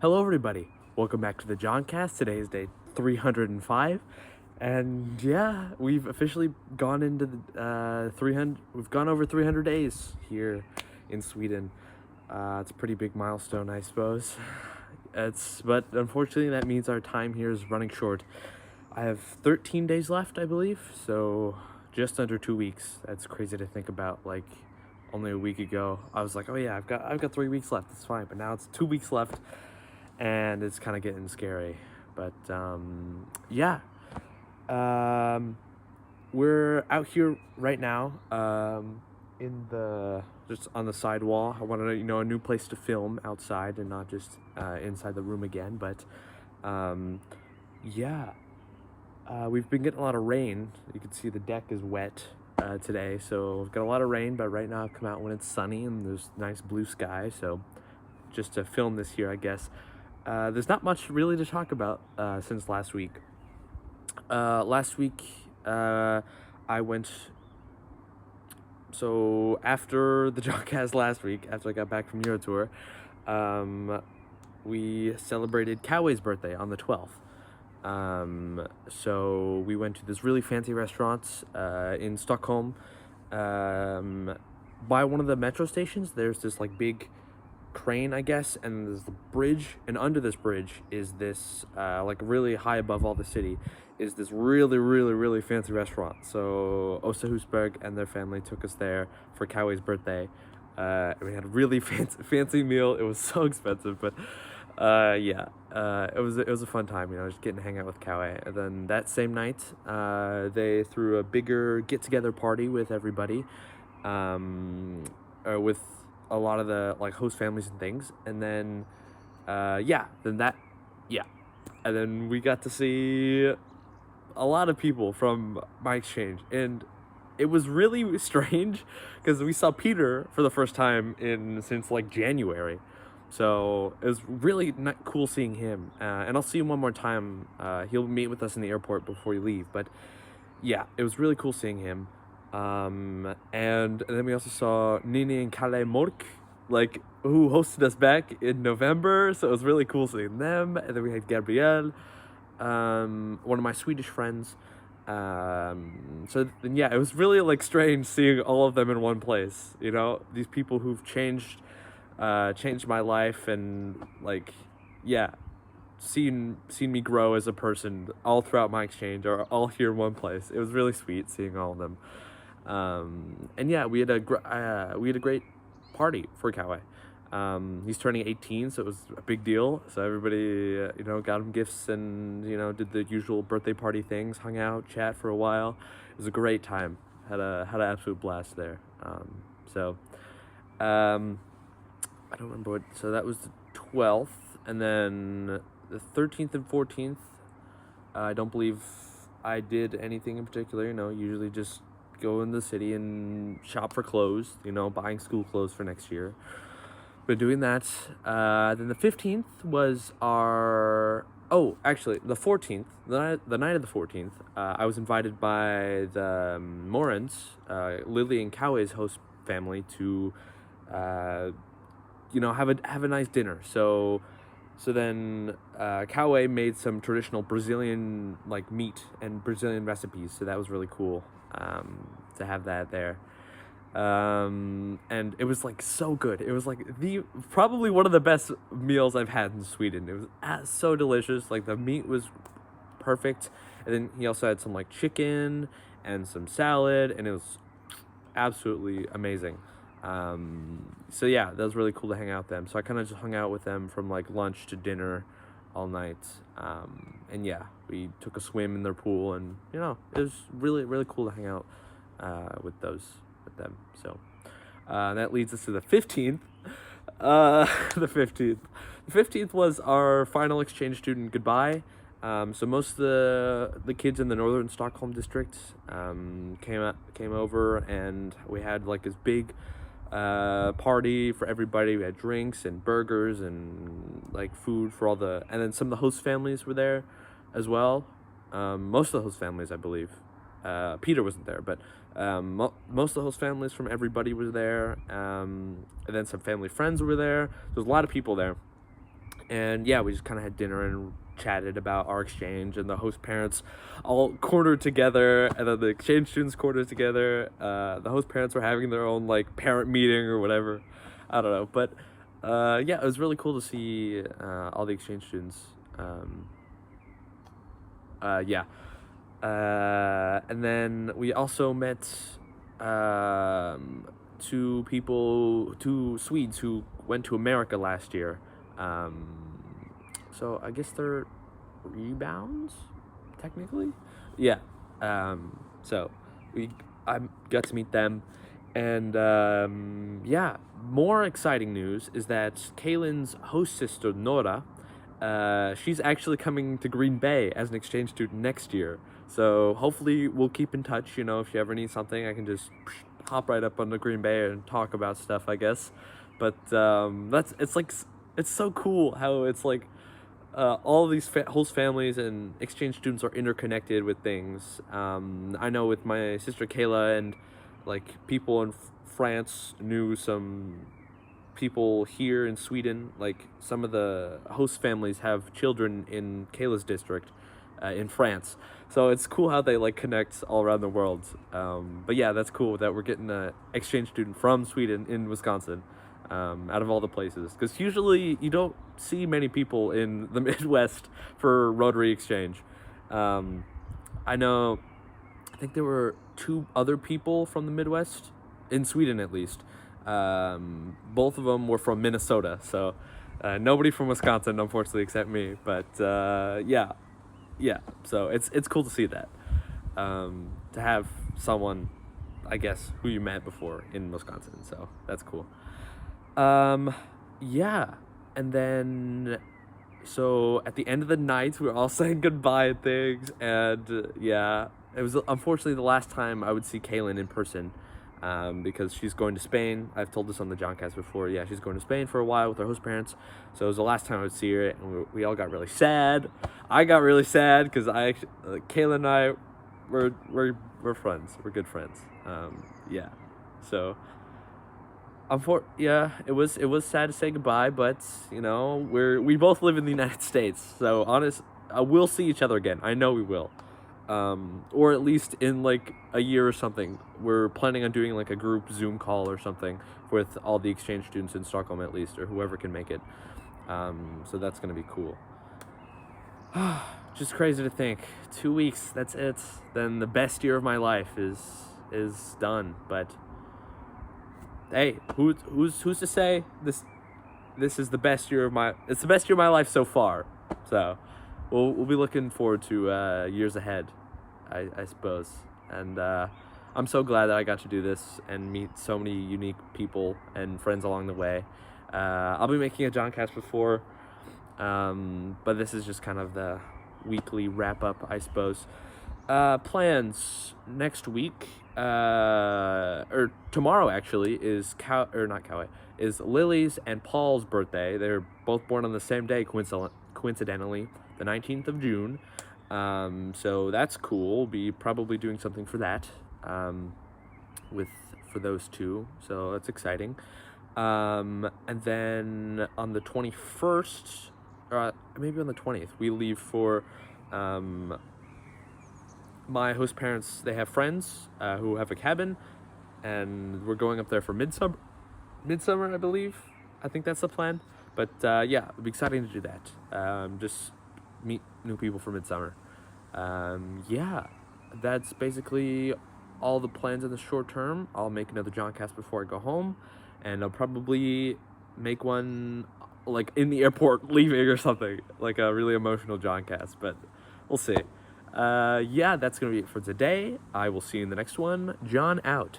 Hello, everybody. Welcome back to the Johncast. Today is day 305, and yeah, we've officially gone into the 300. We've gone over 300 days here in Sweden. It's a pretty big milestone, I suppose. But unfortunately, that means our time here is running short. I have 13 days left, I believe, so just under 2 weeks. That's crazy to think about. Like, only a week ago, I was like, oh yeah, I've got 3 weeks left. It's fine. But now it's 2 weeks left, and it's kind of getting scary. But yeah, we're out here right now, in the just on the side wall. I wanted a new place to film outside and not just inside the room again. But yeah, we've been getting a lot of rain. You can see the deck is wet today, so we've got a lot of rain. But right now, I've come out when it's sunny and there's nice blue sky. So just to film this here, I guess. There's not much really to talk about since last week. Last week, I went. So after the Jawcast last week, after I got back from Eurotour, we celebrated Coway's birthday on the 12th. So we went to this really fancy restaurant in Stockholm. By one of the metro stations, there's this like big crane, I guess, and there's the bridge, and under this bridge is this like really high above all the city is this really fancy restaurant. So Osa Husberg and their family took us there for Coway's birthday. We had a really fancy meal. It was so expensive, but yeah, it was a fun time, just getting to hang out with Coway. And then that same night, they threw a bigger get-together party with everybody, with a lot of the like host families and things. And then and then we got to see a lot of people from my exchange, and it was really strange because we saw Peter for the first time since like January. So it was really not cool seeing him, and I'll see him one more time. He'll meet with us in the airport before we leave. But yeah, it was really cool seeing him. And then we also saw Nini and Kalle Mork, like, who hosted us back in November. So it was really cool seeing them. And then we had Gabrielle, one of my Swedish friends. So then, yeah, it was really like strange seeing all of them in one place. These people who've changed my life, and like, yeah, seen me grow as a person all throughout my exchange, are all here in one place. It was really sweet seeing all of them. And yeah, we had a great party for Coway. He's turning 18, so it was a big deal. So everybody, got him gifts and, did the usual birthday party things, hung out, chat for a while. It was a great time. Had an absolute blast there. I don't remember so that was the 12th, and then the 13th and 14th, I don't believe I did anything in particular, usually just go in the city and shop for clothes, buying school clothes for next year. Been doing that. Then the 15th was the 14th, the night of the 14th, I was invited by the Morans, Lily and Coway's host family, to have a nice dinner. So then Coway made some traditional Brazilian like meat and Brazilian recipes. So that was really cool to have that there. And it was like so good. It was like probably one of the best meals I've had in Sweden. It was so delicious. Like, the meat was perfect, and then he also had some like chicken and some salad, and it was absolutely amazing. So yeah, that was really cool to hang out with them. So I kind of just hung out with them from like lunch to dinner all night. And yeah, we took a swim in their pool, and it was really cool to hang out with them. So that leads us to the 15th. The 15th was our final exchange student goodbye. So most of the kids in the northern Stockholm district came over, and we had like this big party for everybody. We had drinks and burgers and like food for and then some of the host families were there as well. Most of the host families, I believe. Peter wasn't there, but most of the host families from everybody was there. And then some family friends were there. There was a lot of people there. And yeah, we just kind of had dinner and chatted about our exchange, and the host parents all cornered together, and then the exchange students cornered together. The host parents were having their own like parent meeting or whatever. I don't know, but yeah, it was really cool to see all the exchange students. Yeah. And then we also met two Swedes who went to America last year. So I guess they're rebounds, technically. Yeah. So I got to meet them, and yeah. More exciting news is that Kaylin's host sister Nora, she's actually coming to Green Bay as an exchange student next year. So hopefully we'll keep in touch. You know, if you ever need something, I can just hop right up on the Green Bay and talk about stuff, I guess. But it's so cool how it's like all these host families and exchange students are interconnected with things. I know with my sister Kayla, and like people in France knew some people here in Sweden. Like some of the host families have children in Kayla's district in France. So it's cool how they like connect all around the world. But yeah, that's cool that we're getting an exchange student from Sweden in Wisconsin, out of all the places. Because usually you don't see many people in the Midwest for Rotary Exchange. I know, I think there were 2 other people from the Midwest, in Sweden at least. Both of them were from Minnesota, so nobody from Wisconsin, unfortunately, except me. But yeah. So it's cool to see that, to have someone, I guess, who you met before in Wisconsin. So that's cool. Yeah, and then so at the end of the night, we were all saying goodbye and things, and yeah, it was unfortunately the last time I would see Kaylin in person. Because she's going to Spain. I've told this on the Johncast before. Yeah, she's going to Spain for a while with her host parents. So it was the last time I would see her, and we all got really sad. I got really sad because Kayla and I, we're friends. We're good friends. Yeah. So, yeah, it was sad to say goodbye, but you know, we both live in the United States, so we'll see each other again. I know we will. Or at least in like a year or something. We're planning on doing like a group Zoom call or something with all the exchange students in Stockholm at least, or whoever can make it. So that's gonna be cool. Just crazy to think. 2 weeks, that's it. Then the best year of my life is done. But hey, who's to say this is the best year of it's the best year of my life so far. So we'll be looking forward to years ahead, I suppose. And I'm so glad that I got to do this and meet so many unique people and friends along the way. I'll be making a Johncast before, but this is just kind of the weekly wrap up, I suppose. Plans next week, or tomorrow actually, is is Lily's and Paul's birthday. They're both born on the same day, coincidentally, the 19th of June. So that's cool. We'll be probably doing something for that, for those two. So that's exciting. And then on the 21st, or maybe on the 20th, we leave for my host parents. They have friends who have a cabin, and we're going up there for midsummer, I believe. I think that's the plan. But yeah, it'll be exciting to do that. Just meet new people for midsummer. Yeah, that's basically all the plans in the short term. I'll make another Johncast before I go home, and I'll probably make one like in the airport leaving or something, like a really emotional Johncast, but we'll see. Yeah, that's gonna be it for today. I will see you in the next one. John out.